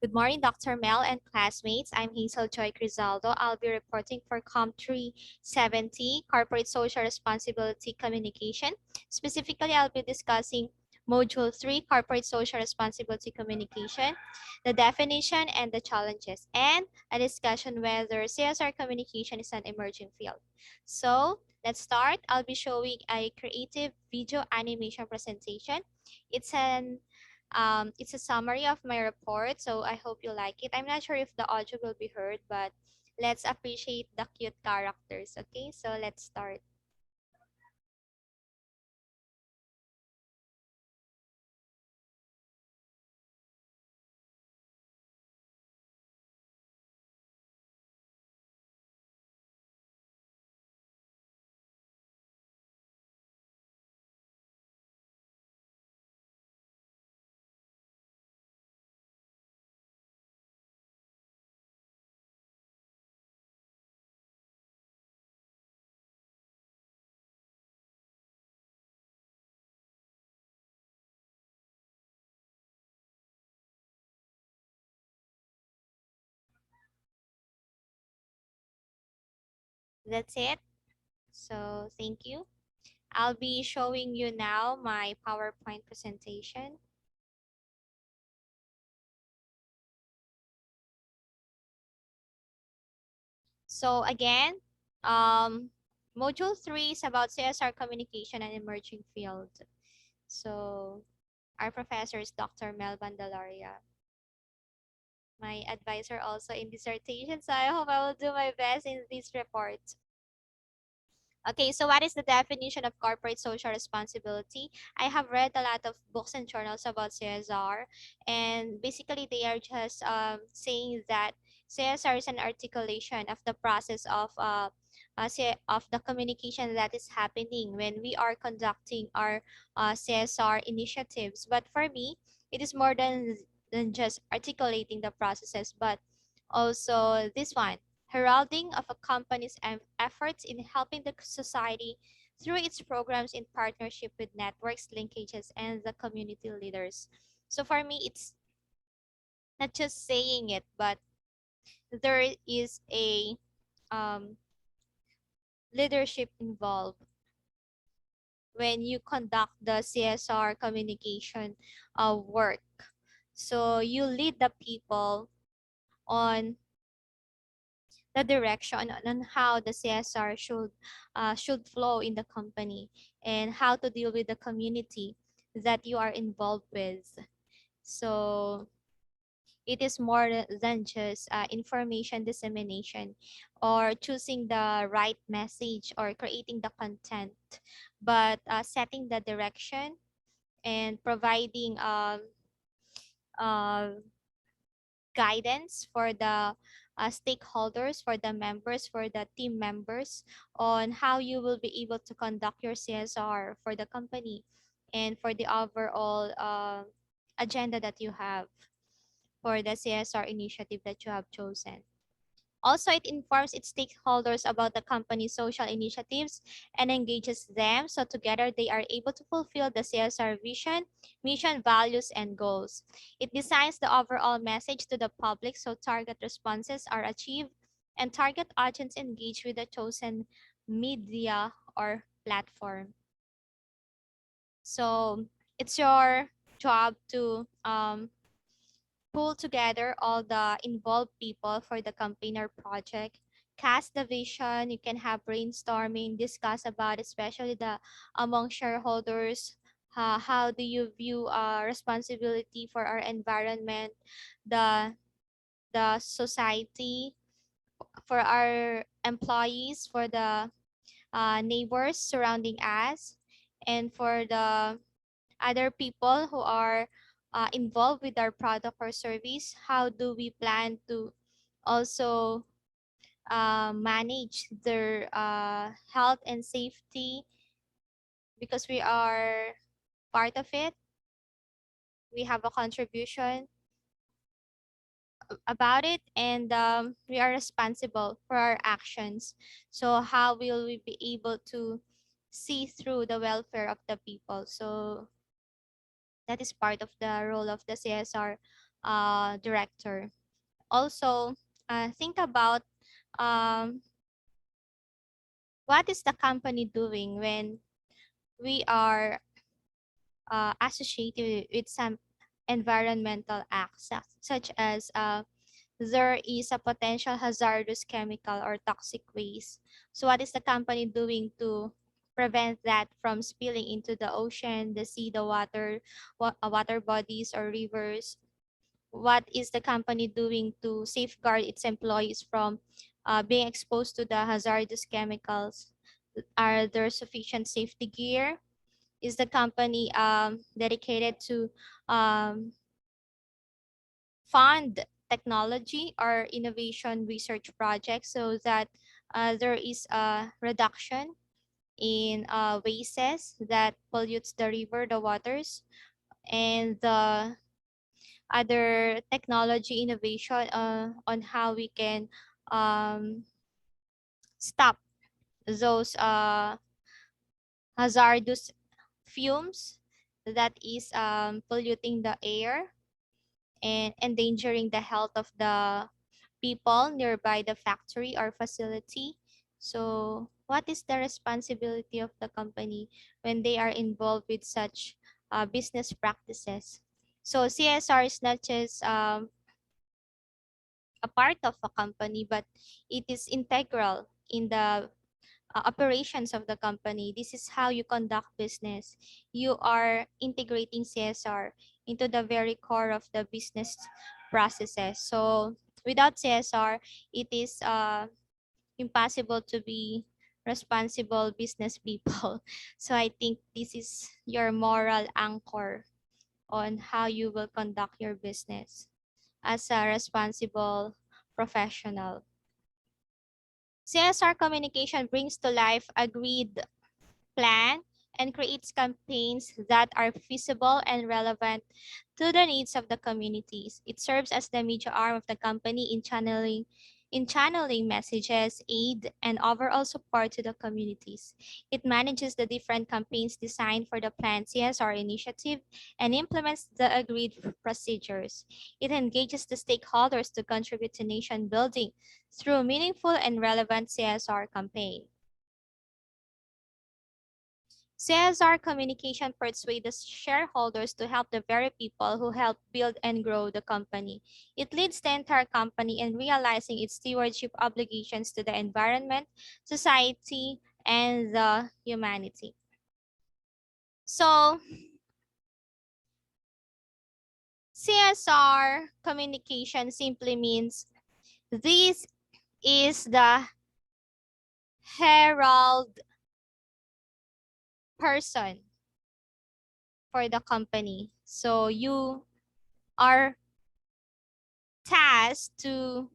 Good morning, Dr. Mel and classmates. I'm Hazel Joy Crizaldo. I'll be reporting for COM370, Corporate Social Responsibility Communication. Specifically, I'll be discussing Module 3, Corporate Social Responsibility Communication, the definition and the challenges, and a discussion whether CSR communication is an emerging field. So, let's start. I'll be showing a creative video animation presentation. It's a summary of my report, so I hope you like it. I'm not sure if the audio will be heard, but let's appreciate the cute characters. Okay, so let's start. That's it. So thank you. I'll be showing you now my PowerPoint presentation. So again, Module 3 is about CSR communication and emerging field. So our professor is Dr. Mel Bandalaria, my advisor also in dissertation. So I hope I will do my best in this report. Okay, so what is the definition of corporate social responsibility? I have read a lot of books and journals about CSR, and basically they are just saying that CSR is an articulation of the process of the communication that is happening when we are conducting our CSR initiatives. But for me, it is more than just articulating the processes, but also this one, heralding of a company's efforts in helping the society through its programs in partnership with networks, linkages, and the community leaders. So for me, it's not just saying it, but there is a um, leadership involved when you conduct the CSR communication work. So you lead the people on the direction on how the CSR should flow in the company and how to deal with the community that you are involved with. So it is more than just information dissemination or choosing the right message or creating the content, but setting the direction and providing uh, guidance for the stakeholders, for the members, for the team members on how you will be able to conduct your CSR for the company and for the overall agenda that you have for the CSR initiative that you have chosen. Also, it informs its stakeholders about the company's social initiatives and engages them so together they are able to fulfill the CSR vision, mission, values, and goals. It designs the overall message to the public so target responses are achieved and target audience engage with the chosen media or platform. So it's your job to pull together all the involved people for the campaign or project, cast the vision. You can have brainstorming, discuss about especially the among shareholders. How do you view responsibility for our environment, the society, for our employees, for the neighbors surrounding us, and for the other people who are involved with our product or service? How do we plan to also manage their health and safety because we are part of it? We have a contribution about it, and we are responsible for our actions. So how will we be able to see through the welfare of the people? So that is part of the role of the CSR director. Also, think about um, what is the company doing when we are associated with some environmental acts, such as there is a potential hazardous chemical or toxic waste. So what is the company doing to prevent that from spilling into the ocean, the sea, the water bodies or rivers? What is the company doing to safeguard its employees from being exposed to the hazardous chemicals? Are there sufficient safety gear? Is the company dedicated to um, fund technology or innovation research projects so that there is a reduction in wastes that pollutes the river, the waters, and the other technology innovation on how we can um, stop those hazardous fumes that is polluting the air and endangering the health of the people nearby the factory or facility. So what is the responsibility of the company when they are involved with such business practices? So CSR is not just a part of a company, but it is integral in the operations of the company. This is how you conduct business. You are integrating CSR into the very core of the business processes. So without CSR, it is impossible to be responsible business people. So I think this is your moral anchor on how you will conduct your business as a responsible professional. CSR communication brings to life agreed plan and creates campaigns that are feasible and relevant to the needs of the communities. It serves as the media arm of the company in channeling messages, aid, and overall support to the communities. It manages the different campaigns designed for the planned CSR initiative and implements the agreed procedures. It engages the stakeholders to contribute to nation building through meaningful and relevant CSR campaigns. CSR communication persuades the shareholders to help the very people who help build and grow the company. It leads the entire company in realizing its stewardship obligations to the environment, society, and the humanity. So, CSR communication simply means this is the herald person for the company. So, you are tasked to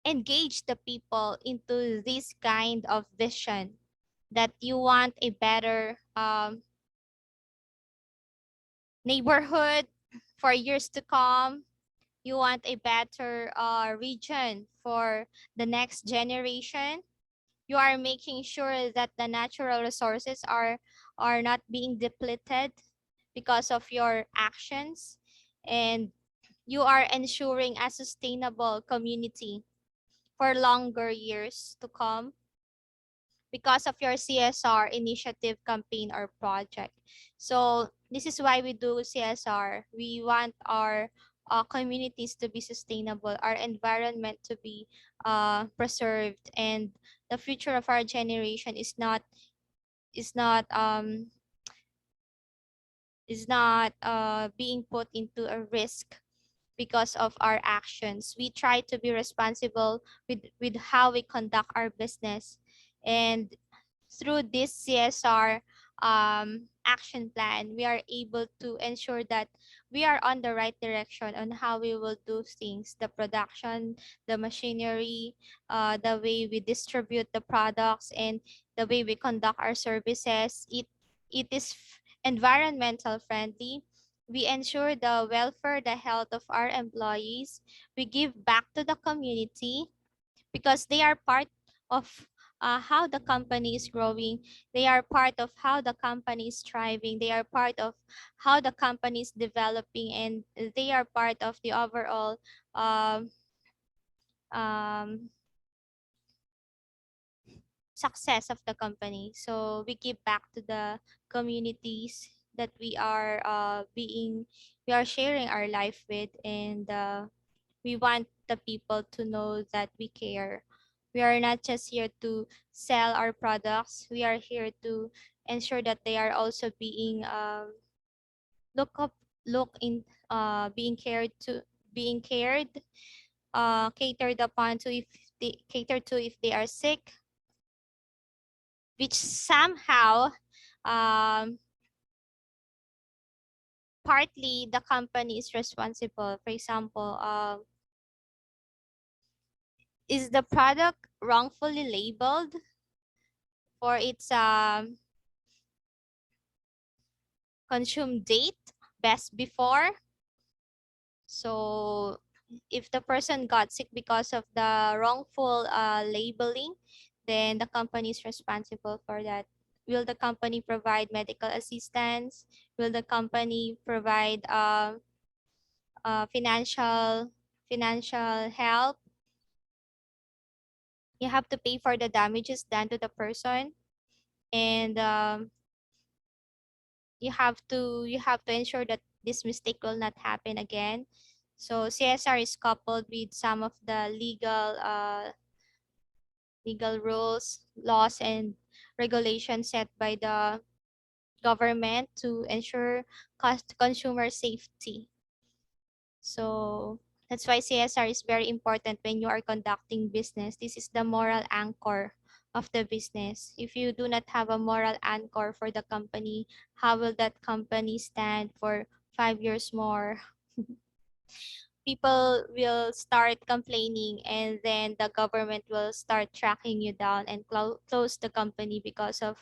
engage the people into this kind of vision that you want a better neighborhood for years to come. You want a better region for the next generation. You are making sure that the natural resources are not being depleted because of your actions, and you are ensuring a sustainable community for longer years to come because of your CSR initiative, campaign, or project. So this is why we do CSR. We want our communities to be sustainable, our environment to be preserved, and the future of our generation is not being put into a risk because of our actions. We try to be responsible with how we conduct our business, and through this CSR action plan, we are able to ensure that we are on the right direction on how we will do things, the production, the machinery, the way we distribute the products, and the way we conduct our services. It is environmental friendly. We ensure the welfare, the health of our employees. We give back to the community because they are part of how the company is growing. They are part of how the company is thriving. They are part of how the company is developing, and they are part of the overall um, um, success of the company. So we give back to the communities that we are sharing our life with, and we want the people to know that we care. We are not just here to sell our products. We are here to ensure that they are also being look up look in being cared, catered upon to if they cater to if they are sick, which somehow um, partly the company is responsible. For example, is the product wrongfully labeled for its consume date, best before? So if the person got sick because of the wrongful labeling, then the company is responsible for that. Will the company provide medical assistance? Will the company provide financial help? You have to pay for the damages done to the person, and you have to ensure that this mistake will not happen again. So CSR is coupled with some of the legal rules, laws, and regulations set by the government to ensure consumer safety. So that's why CSR is very important when you are conducting business. This is the moral anchor of the business. If you do not have a moral anchor for the company, how will that company stand for 5 years more? People will start complaining, and then the government will start tracking you down and close the company because of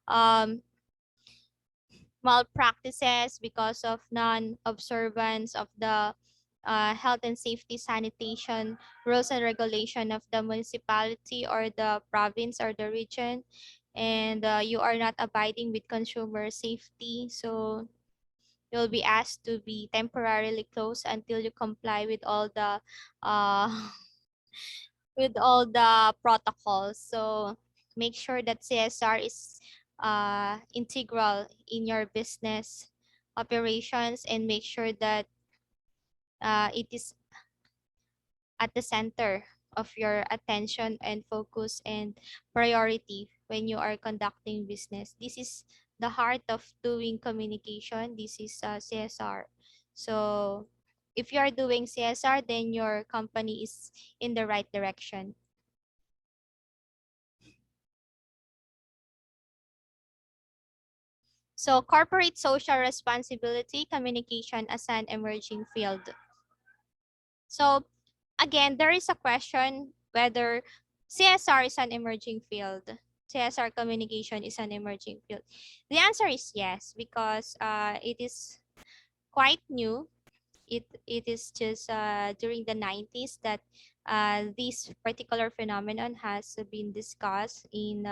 um, malpractices, because of non-observance of the health and safety sanitation rules and regulation of the municipality or the province or the region, and you are not abiding with consumer safety. So you'll be asked to be temporarily closed until you comply with all the uh, with all the protocols. So make sure that CSR is integral in your business operations, and make sure that it is at the center of your attention and focus and priority when you are conducting business. This is the heart of doing communication. This is CSR. So if you are doing CSR, then your company is in the right direction. So corporate social responsibility communication as an emerging field. So again, there is a question whether CSR is an emerging field. CSR communication is an emerging field. The answer is yes, because it is quite new. It is just during the 90s that this particular phenomenon has been discussed in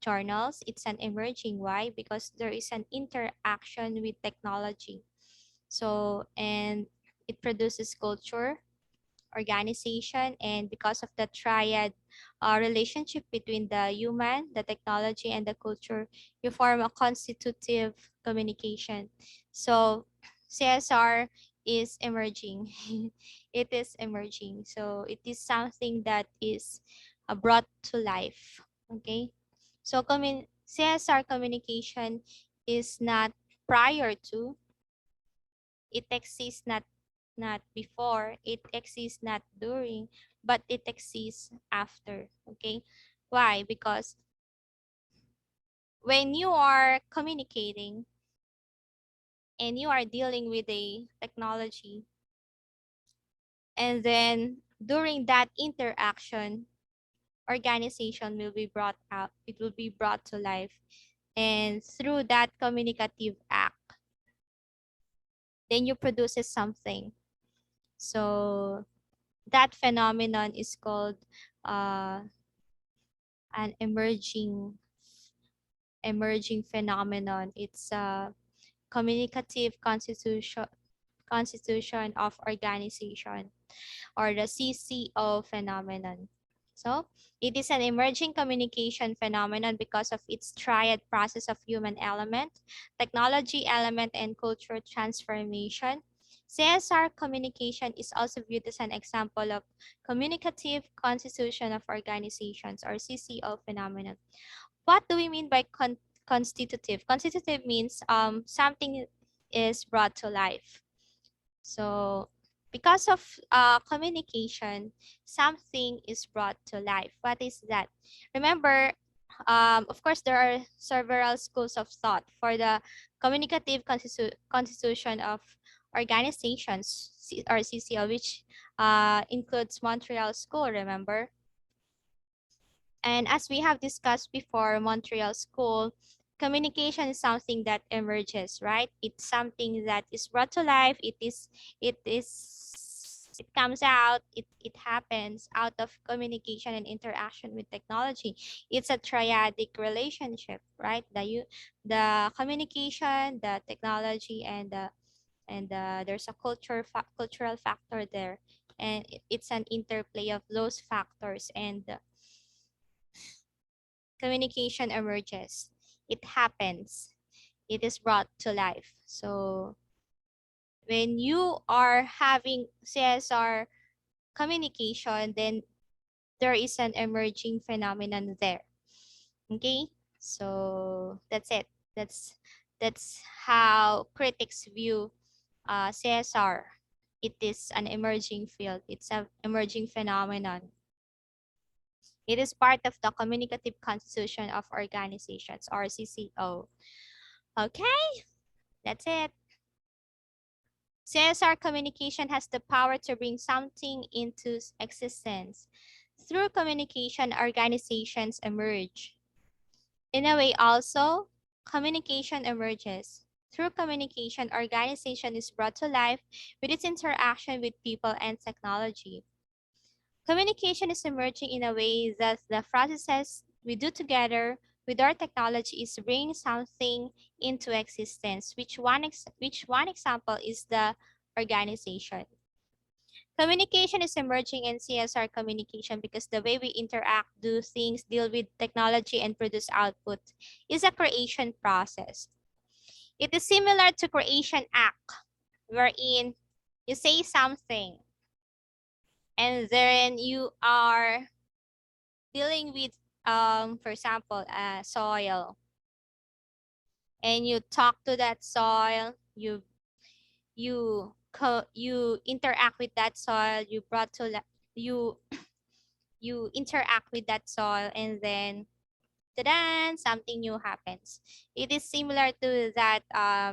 journals. It's an emerging. Why? Because there is an interaction with technology. So, and it produces culture, organization, and because of the triad relationship between the human, the technology, and the culture, you form a constitutive communication. So CSR is emerging. It is emerging. So it is something that is brought to life. Okay. So CSR communication is not prior to, it exists not before, it exists not during, but it exists after. Okay. Why? Because when you are communicating and you are dealing with a technology, and then during that interaction, organization will be brought out, it will be brought to life, and through that communicative act, then you produces something. So that phenomenon is called uh, an emerging phenomenon. It's a communicative constitution of organization, or the CCO phenomenon. So it is an emerging communication phenomenon because of its triad process of human element, technology element, and cultural transformation. CSR communication is also viewed as an example of communicative constitution of organizations, or CCO phenomenon. What do we mean by constitutive? Constitutive means something is brought to life. So because of communication, something is brought to life. What is that? Remember, of course, there are several schools of thought for the communicative constitution of organizations, or CCO, which includes Montreal School, remember? And as we have discussed before, Montreal School, communication is something that emerges, right? It's something that is brought to life. It comes out, it happens out of communication and interaction with technology. It's a triadic relationship, right? The communication, the technology, and there's a cultural factor there. And it's an interplay of those factors, and communication emerges. It happens. It is brought to life. So when you are having CSR communication, then there is an emerging phenomenon there. Okay, so that's it. That's how critics view CSR. It is an emerging field. It's an emerging phenomenon. It is part of the communicative constitution of organizations, or CCO. Okay, that's it. CSR communication has the power to bring something into existence. Through communication, organizations emerge. In a way also, communication emerges. Through communication, organization is brought to life with its interaction with people and technology. Communication is emerging in a way that the processes we do together with our technology is bringing something into existence, which one example is the organization. Communication is emerging in CSR communication because the way we interact, do things, deal with technology, and produce output is a creation process. It is similar to creation act, wherein you say something and then you are dealing with, for example, soil, and you talk to that soil, you interact with that soil, you you interact with that soil, and then ta-da, something new happens. It is similar to uh,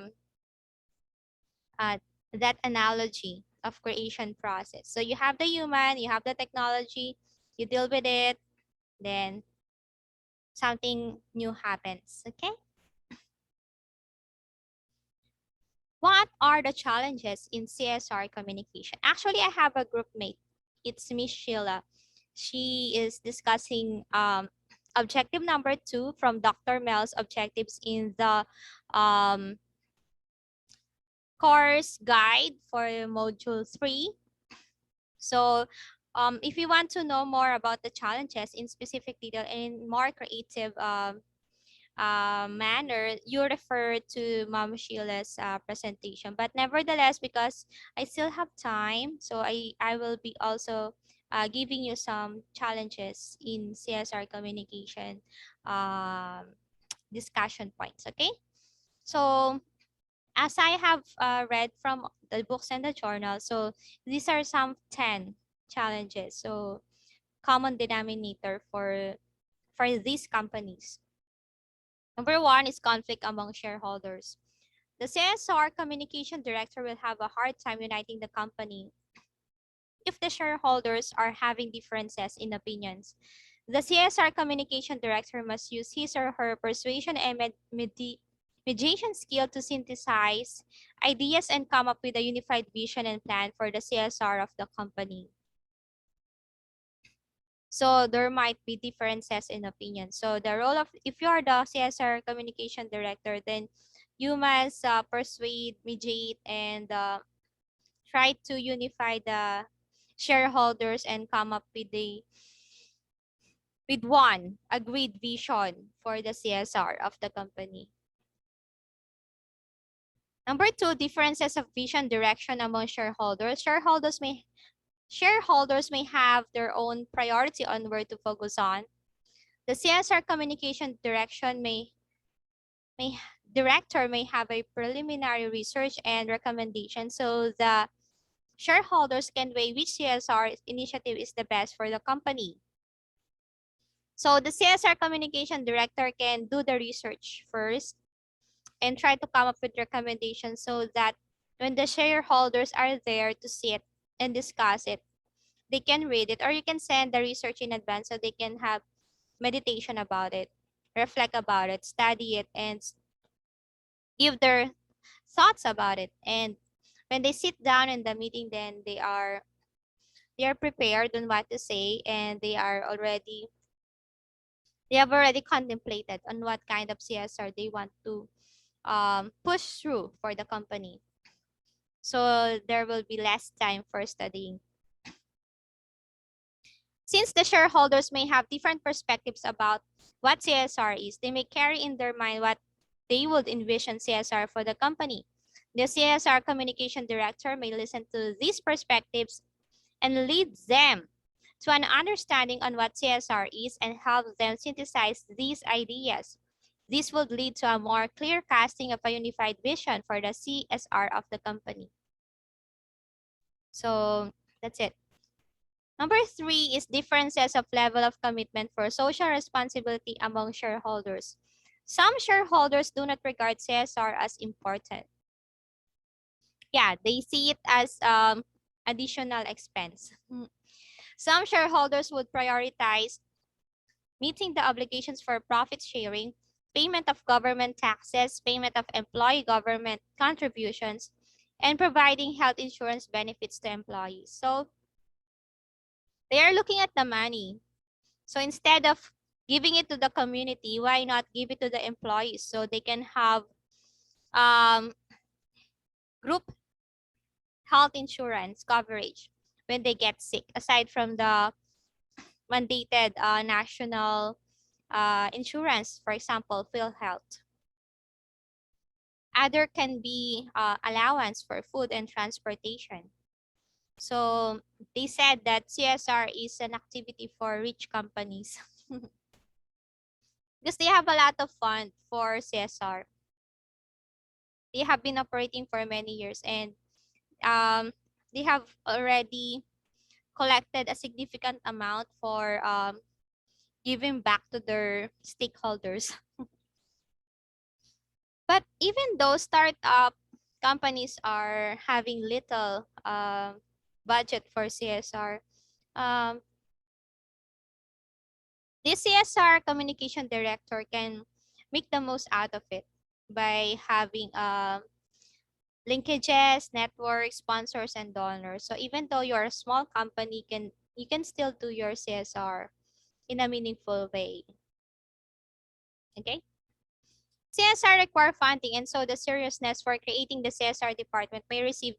that analogy of creation process. So you have the human, you have the technology, you deal with it, then something new happens. Okay. What are the challenges in CSR communication? Actually, I have a group mate. It's Miss Sheila. She is discussing objective number 2 from Dr. Mel's objectives in the um, course guide for module 3. So if you want to know more about the challenges in specific detail and in more creative manner, you refer to Ma'am Sheila's presentation. But nevertheless, because I still have time, so I will be also giving you some challenges in CSR communication discussion points, okay? So as I have read from the books and the journal, so these are some 10 challenges. So common denominator for these companies. Number 1 is conflict among shareholders. The CSR communication director will have a hard time uniting the company if the shareholders are having differences in opinions. The CSR communication director must use his or her persuasion and mediation skill to synthesize ideas and come up with a unified vision and plan for the CSR of the company. So there might be differences in opinion. So the role of, if you are the CSR communication director, then you must persuade, mediate, and try to unify the shareholders and come up with one agreed vision for the CSR of the company. Number two, differences of vision direction among shareholders. Shareholders may have their own priority on where to focus on. The CSR communication may director may have a preliminary research and recommendation, so the shareholders can weigh which CSR initiative is the best for the company. So the CSR communication director can do the research first and try to come up with recommendations so that when the shareholders are there to sit and discuss it, they can read it, or you can send the research in advance so they can have meditation about it, reflect about it, study it, and give their thoughts about it. And when they sit down in the meeting, then they are prepared on what to say, and they have already contemplated on what kind of CSR they want to push through for the company. So there will be less time for studying. Since the shareholders may have different perspectives about what CSR is, they may carry in their mind what they would envision CSR for the company. The CSR communication director may listen to these perspectives and lead them to an understanding on what CSR is and help them synthesize these ideas. This would lead to a more clear casting of a unified vision for the CSR of the company. So that's it. Number three is differences of level of commitment for social responsibility among shareholders. Some shareholders do not regard CSR as important. Yeah, they see it as additional expense. Some shareholders would prioritize meeting the obligations for profit sharing, payment of government taxes, payment of employee government contributions, and providing health insurance benefits to employees. So they are looking at the money. So instead of giving it to the community, why not give it to the employees so they can have group health insurance coverage when they get sick, aside from the mandated national insurance, for example, PhilHealth. Other can be allowance for food and transportation. So they said that CSR is an activity for rich companies because they have a lot of fund for CSR. They have been operating for many years, and they have already collected a significant amount for giving back to their stakeholders. But even though startup companies are having little budget for CSR, um, this CSR communication director can make the most out of it by having linkages, networks, sponsors, and donors. So even though you're a small company, you can still do your CSR in a meaningful way. Okay? CSR require funding, and so the seriousness for creating the CSR department may receive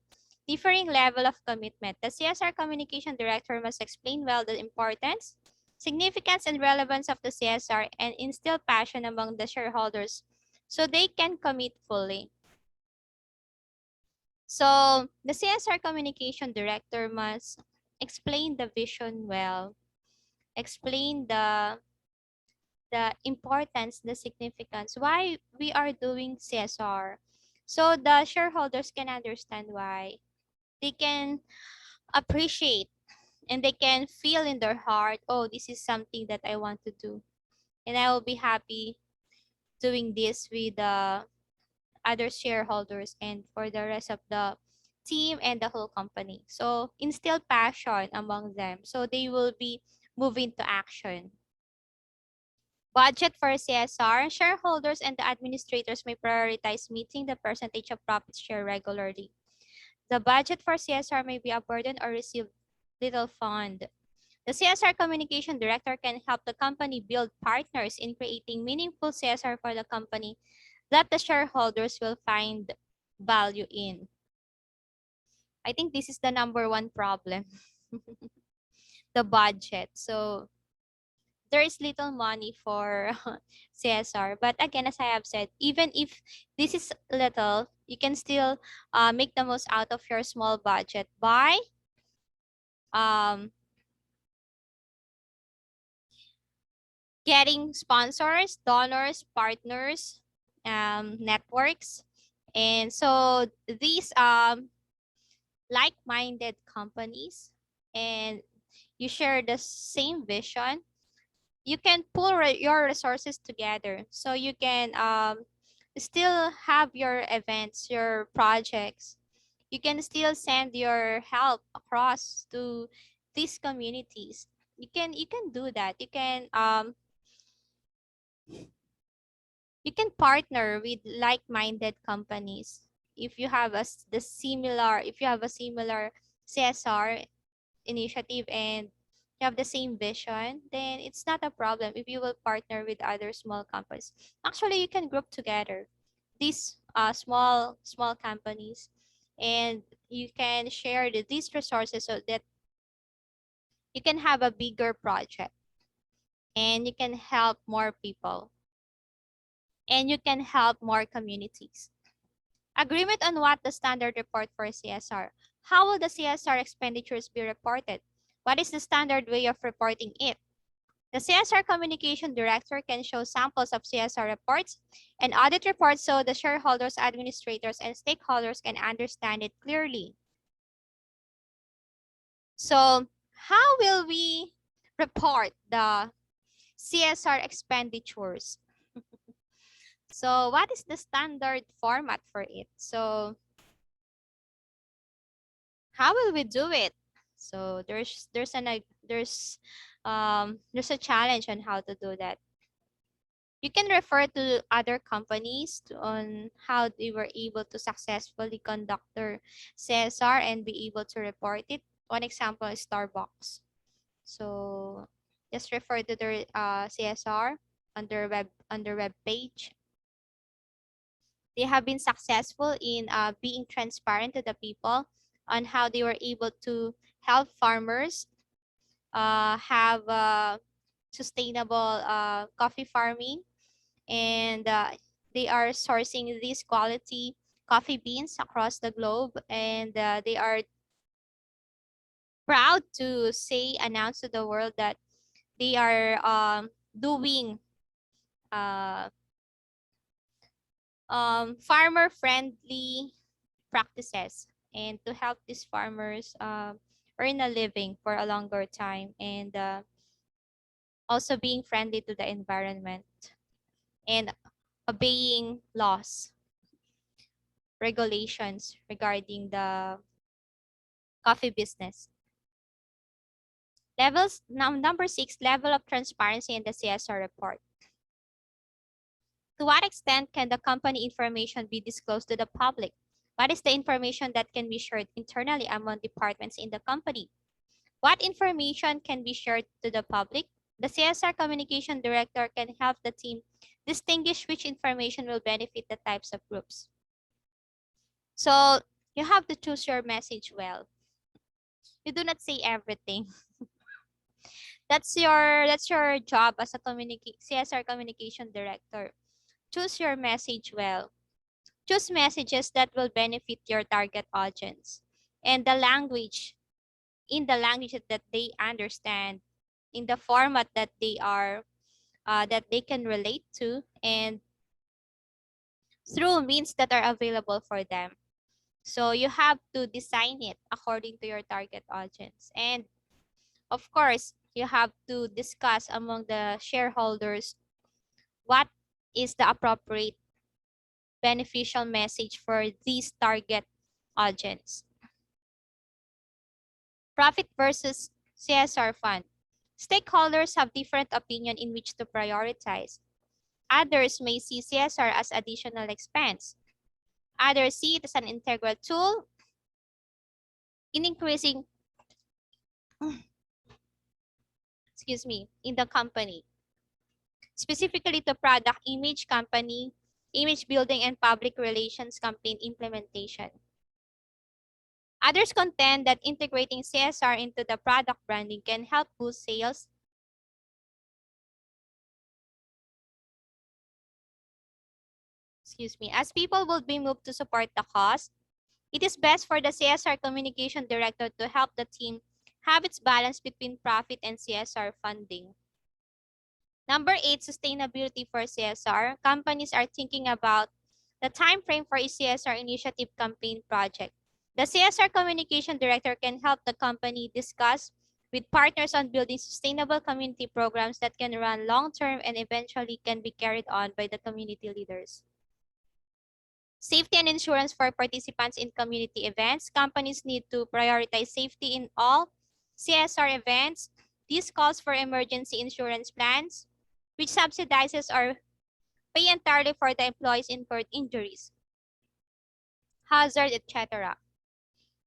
differing level of commitment. The CSR communication director must explain well the importance, significance, and relevance of the CSR and instill passion among the shareholders so they can commit fully. So the CSR communication director must explain the vision well, explain the importance, the significance, why we are doing CSR. So the shareholders can understand why. They can appreciate and they can feel in their heart, oh, this is something that I want to do. And I will be happy doing this with the other shareholders and for the rest of the team and the whole company. So instill passion among them so they will be moving to action. Budget for CSR, shareholders and the administrators may prioritize meeting the percentage of profit share regularly. The budget for CSR may be a burden or receive little fund. The CSR communication director can help the company build partners in creating meaningful CSR for the company that the shareholders will find value in. I think this is the #1 problem, the budget. So there is little money for CSR. But again, as I have said, even if this is little, you can still make the most out of your small budget by um, getting sponsors, donors, partners, networks. And so these like-minded companies, and you share the same vision, you can pull your resources together so you can still have your events, your projects. You can still send your help across to these communities. You can do that. You can partner with like-minded companies. If you have if you have a similar CSR initiative and you have the same vision, then it's not a problem if you will partner with other small companies. Actually, you can group together these small companies, and you can share these resources so that you can have a bigger project and you can help more people and you can help more communities. Agreement on what the standard report for CSR. How will the CSR expenditures be reported? What is the standard way of reporting it? The CSR Communication Director can show samples of CSR reports and audit reports so the shareholders, administrators, and stakeholders can understand it clearly. So how will we report the CSR expenditures? So what is the standard format for it? So how will we do it? So there's a challenge on how to do that. You can refer to other companies on how they were able to successfully conduct their CSR and be able to report it. One example is Starbucks. So just refer to their CSR on their web page. They have been successful in being transparent to the people on how they were able to help farmers have sustainable coffee farming, and they are sourcing these quality coffee beans across the globe, and they are proud to announce to the world that they are doing uh, farmer friendly practices and to help these farmers earn a living for a longer time, and also being friendly to the environment and obeying laws, regulations regarding the coffee business. Number 6, level of transparency in the CSR report. To what extent can the company information be disclosed to the public? What is the information that can be shared internally among departments in the company? What information can be shared to the public? The CSR communication director can help the team distinguish which information will benefit the types of groups. So you have to choose your message well. You do not say everything. That's your job as a CSR communication director. Choose your message well. Choose messages that will benefit your target audience and in the language that they understand, in the format that they can relate to, and through means that are available for them. So you have to design it according to your target audience. And of course, you have to discuss among the shareholders what is the appropriate beneficial message for this target audience. Profit versus CSR fund. Stakeholders have different opinion in which to prioritize. Others may see CSR as additional expense. Others see it as an integral tool in increasing in the company, specifically to product image, company image building, and public relations campaign implementation. Others contend that integrating CSR into the product branding can help boost sales, as people will be moved to support the cause. It is best for the CSR communication director to help the team have its balance between profit and CSR funding. Number 8, sustainability for CSR. Companies are thinking about the time frame for a CSR initiative campaign project. The CSR communication director can help the company discuss with partners on building sustainable community programs that can run long-term and eventually can be carried on by the community leaders. Safety and insurance for participants in community events. Companies need to prioritize safety in all CSR events. This calls for emergency insurance plans, which subsidizes or pay entirely for the employees' incurred injuries, hazard, etc.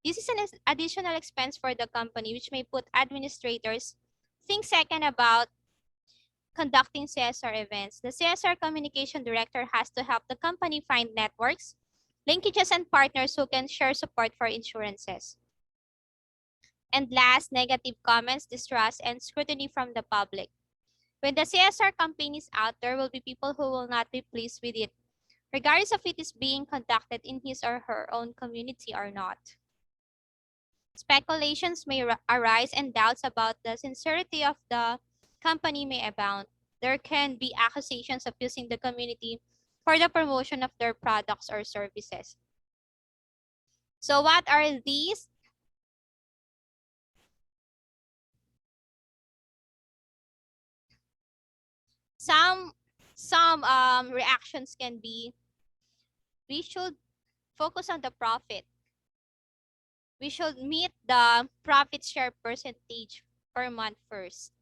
This is an additional expense for the company, which may put administrators think second about conducting CSR events. The CSR communication director has to help the company find networks, linkages, and partners who can share support for insurances. And last, negative comments, distrust, and scrutiny from the public. When the CSR campaign is out, there will be people who will not be pleased with it, regardless of it is being conducted in his or her own community or not. Speculations may arise and doubts about the sincerity of the company may abound. There can be accusations of using the community for the promotion of their products or services. So what are these? Some reactions can be, we should focus on the profit. We should meet the profit share percentage per month first.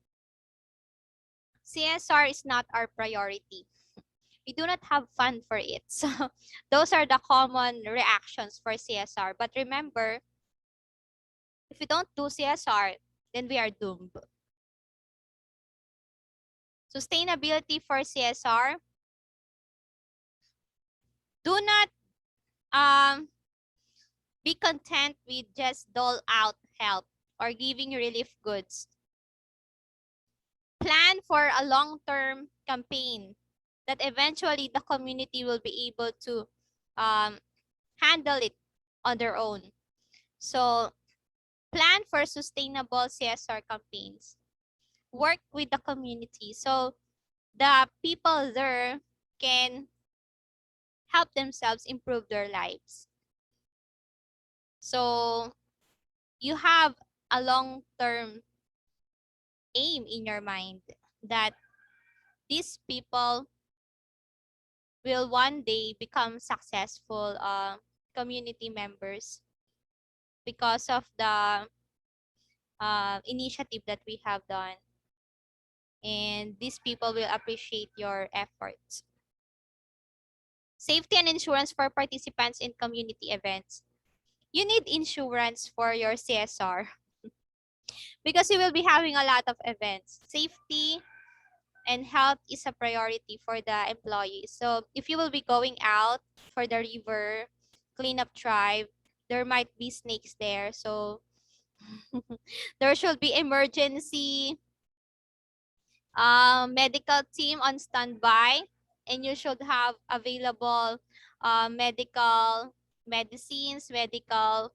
CSR is not our priority. We do not have fund for it. So those are the common reactions for CSR. But remember, if we don't do CSR, then we are doomed. Sustainability for CSR. Do not be content with just dole out help or giving relief goods. Plan for a long-term campaign that eventually the community will be able to handle it on their own. So plan for sustainable CSR campaigns. Work with the community so the people there can help themselves improve their lives. So you have a long-term aim in your mind that these people will one day become successful community members because of the initiative that we have done. And these people will appreciate your efforts. Safety and insurance for participants in community events. You need insurance for your CSR because you will be having a lot of events. Safety and health is a priority for the employees. So if you will be going out for the river cleanup drive, there might be snakes there. So there should be emergency medical team on standby, and you should have available medical medicines, medical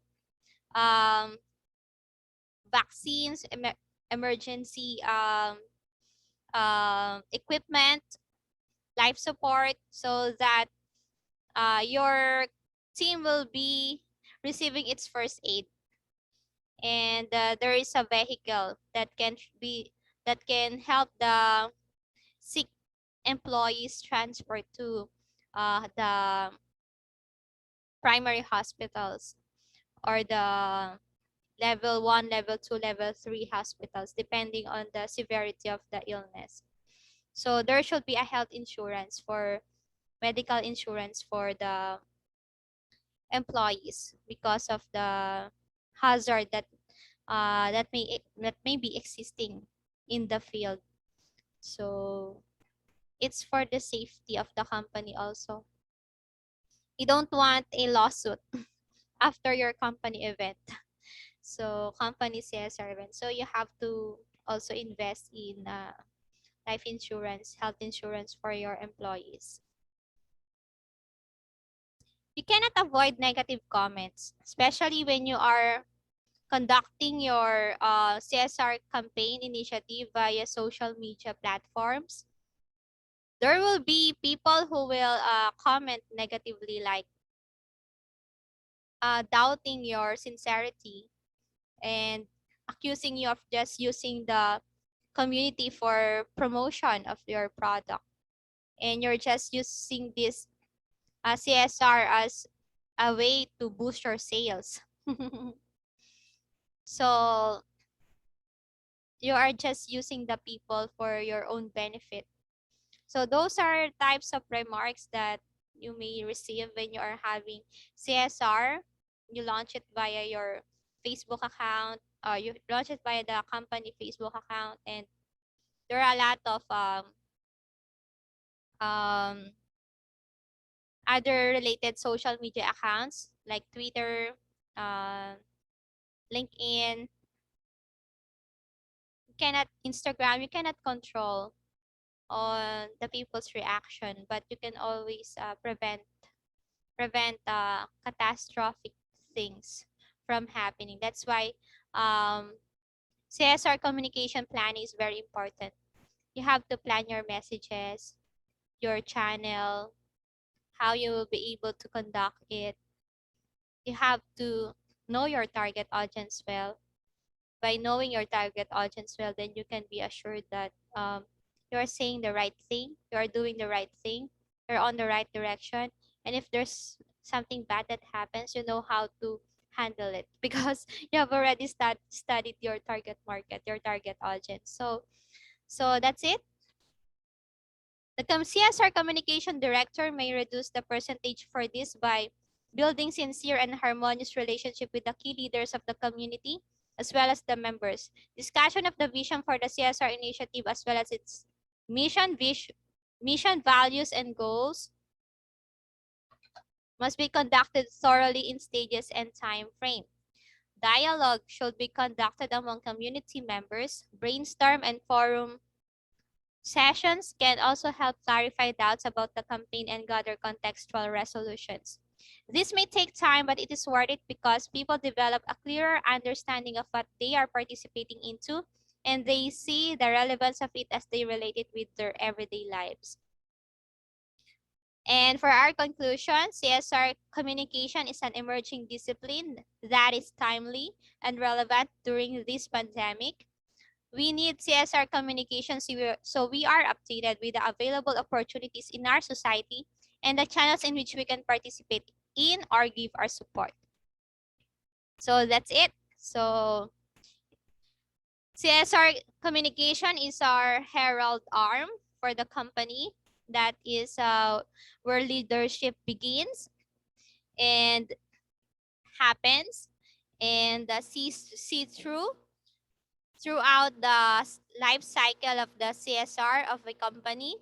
vaccines, emergency equipment, life support, so that your team will be receiving its first aid. And there is a vehicle that can help the sick employees transport to the primary hospitals or the level 1, level 2, level 3 hospitals, depending on the severity of the illness. So there should be a health insurance for medical insurance for the employees because of the hazard that may be existing in the field. So it's for the safety of the company also. You don't want a lawsuit after your company event. So company CSR event. So you have to also invest in life insurance, health insurance for your employees. You cannot avoid negative comments, especially when you are conducting your CSR campaign initiative via social media platforms. There will be people who will comment negatively, like doubting your sincerity and accusing you of just using the community for promotion of your product. And you're just using this CSR as a way to boost your sales. So you are just using the people for your own benefit. So those are types of remarks that you may receive when you are having CSR. You launch it via your Facebook account, you launch it via the company Facebook account, and there are a lot of um, other related social media accounts like Twitter, uh, LinkedIn. You cannot Instagram. You cannot control on the people's reaction, but you can always prevent catastrophic things from happening. That's why CSR communication planning is very important. You have to plan your messages, your channel, how you will be able to conduct it. You have to know your target audience well. By knowing your target audience well, then you can be assured that you are saying the right thing, you are doing the right thing, you're on the right direction. And if there's something bad that happens, you know how to handle it because you have already studied your target market, your target audience. So that's it. The CSR communication director may reduce the percentage for this by building sincere and harmonious relationship with the key leaders of the community, as well as the members. Discussion of the vision for the CSR initiative, as well as its mission, values, and goals must be conducted thoroughly in stages and time frame. Dialogue should be conducted among community members. Brainstorm and forum sessions can also help clarify doubts about the campaign and gather contextual resolutions. This may take time, but it is worth it because people develop a clearer understanding of what they are participating into, and they see the relevance of it as they relate it with their everyday lives. And for our conclusion, CSR communication is an emerging discipline that is timely and relevant during this pandemic. We need CSR communication so we are updated with the available opportunities in our society and the channels in which we can participate in or give our support. So that's it. So CSR communication is our herald arm for the company. That is where leadership begins and happens and see throughout the life cycle of the CSR of a company.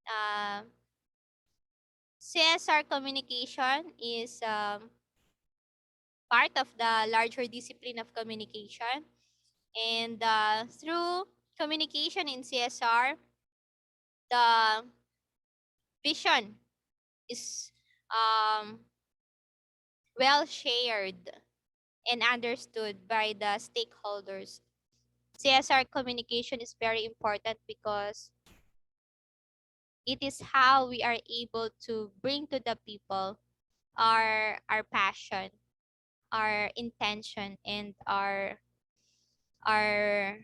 Uh, CSR communication is part of the larger discipline of communication. And through communication in CSR, the vision is um, well shared and understood by the stakeholders. CSR communication is very important because it is how we are able to bring to the people our passion, our intention, and our our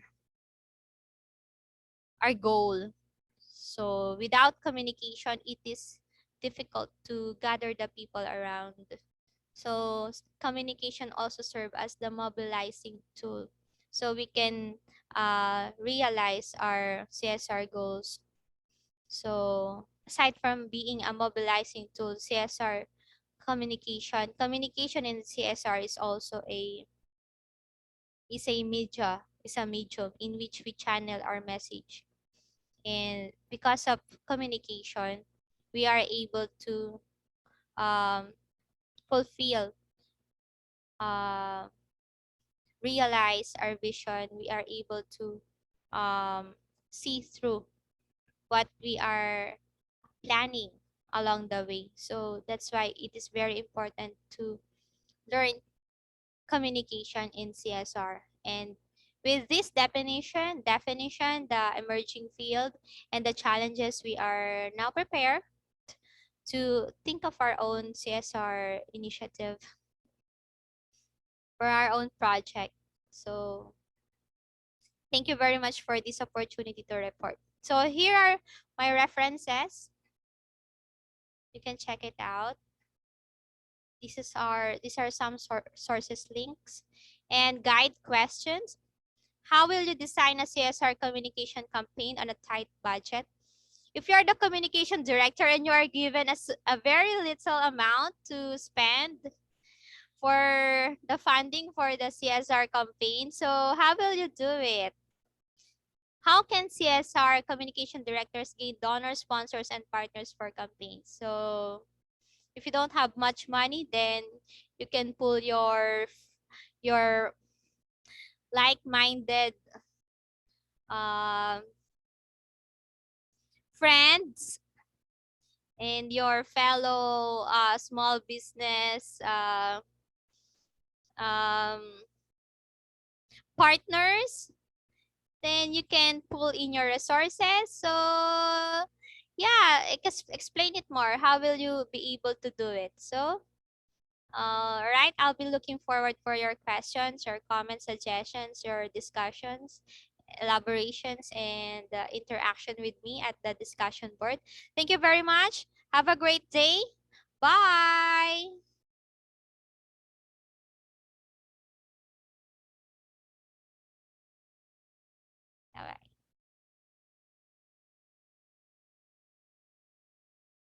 goal. So without communication, it is difficult to gather the people around. So communication also serve as the mobilizing tool, so we can realize our CSR goals. So aside from being a mobilizing tool, CSR communication in CSR is also is a medium in which we channel our message. And because of communication, we are able to fulfill, uh, realize our vision. We are able to see through what we are planning along the way. So that's why it is very important to learn communication in CSR. And with this definition, the emerging field and the challenges, we are now prepared to think of our own CSR initiative for our own project. So thank you very much for this opportunity to report. So here are my references. You can check it out. These are some sources links and guide questions. How will you design a CSR communication campaign on a tight budget? If you're the communication director and you are given a very little amount to spend for the funding for the CSR campaign, so how will you do it? How can CSR communication directors gain donors, sponsors, and partners for campaigns? So if you don't have much money, then you can pull your like-minded um, friends and your fellow small business um, partners, then you can pull in your resources. So yeah, explain it more. How will you be able to do it? So right, I'll be looking forward for your questions, your comments, suggestions, your discussions, elaborations, and interaction with me at the discussion board. Thank you very much. Have a great day. Bye.